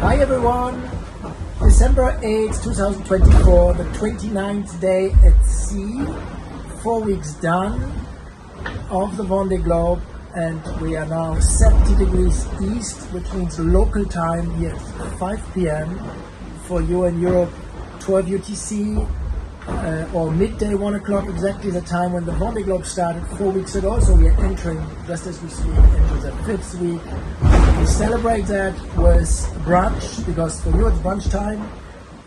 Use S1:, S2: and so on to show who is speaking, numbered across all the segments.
S1: Hi everyone, December 8th, 2024, the 29th day at sea, 4 weeks done of the Vendée Globe, and we are now 70 degrees east, which means local time here at 5 p.m. for you in Europe, 12 UTC, or midday 1 o'clock, exactly the time when the Vendée Globe started 4 weeks ago. So we are entering, just as we speak, into the 5th week. We celebrate that with brunch, because for you it's brunch time,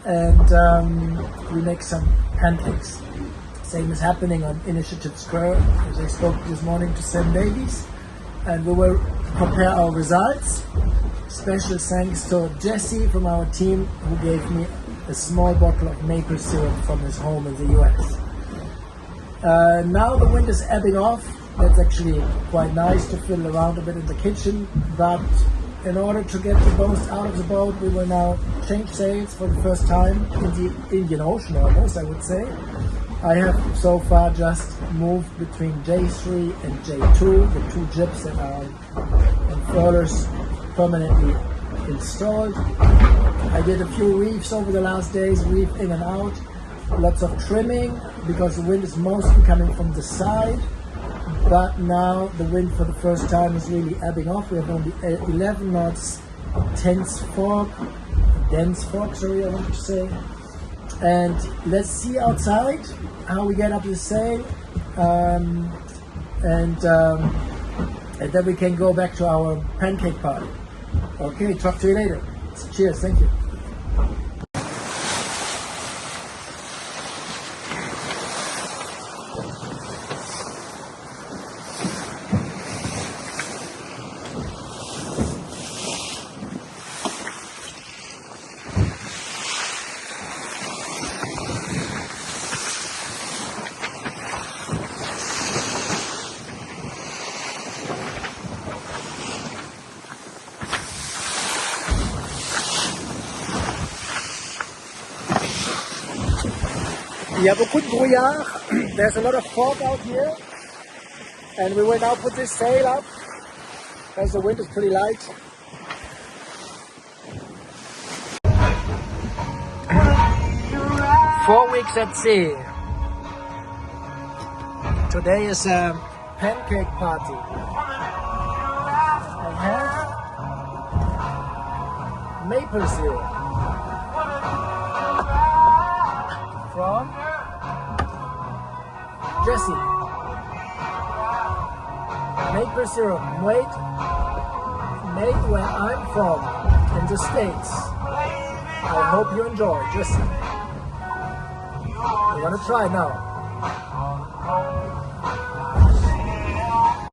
S1: and we make some pancakes. Same is happening on Initiative Square, as I spoke this morning to Davies, and we will compare our results. Special thanks to Jesse from our team, who gave me a small bottle of maple syrup from his home in the US. Now the wind is ebbing off. That's actually quite nice to fiddle around a bit in the kitchen, but in order to get the most out of the boat, we will now change sails for the first time in the Indian Ocean, almost, I would say. I have so far just moved between J3 and J2, the two jibs that are on furlers permanently installed. I did a few reefs over the last days, reef in and out, lots of trimming, because the wind is mostly coming from the side, but now the wind for the first time is really ebbing off. We have only 11 knots, dense fog, sorry, I want to say. And let's see outside how we get up the sail, and then we can go back to our pancake party. Okay, talk to you later. Cheers, thank you. Il y a beaucoup de brouillard. There's a lot of fog out here, and we will now put this sail up as the wind is pretty light. Four weeks at sea. Today is a pancake party. I have maple syrup from Jesse. Maple syrup made where I'm from, in the States. I hope you enjoy. Jesse, we're gonna try now.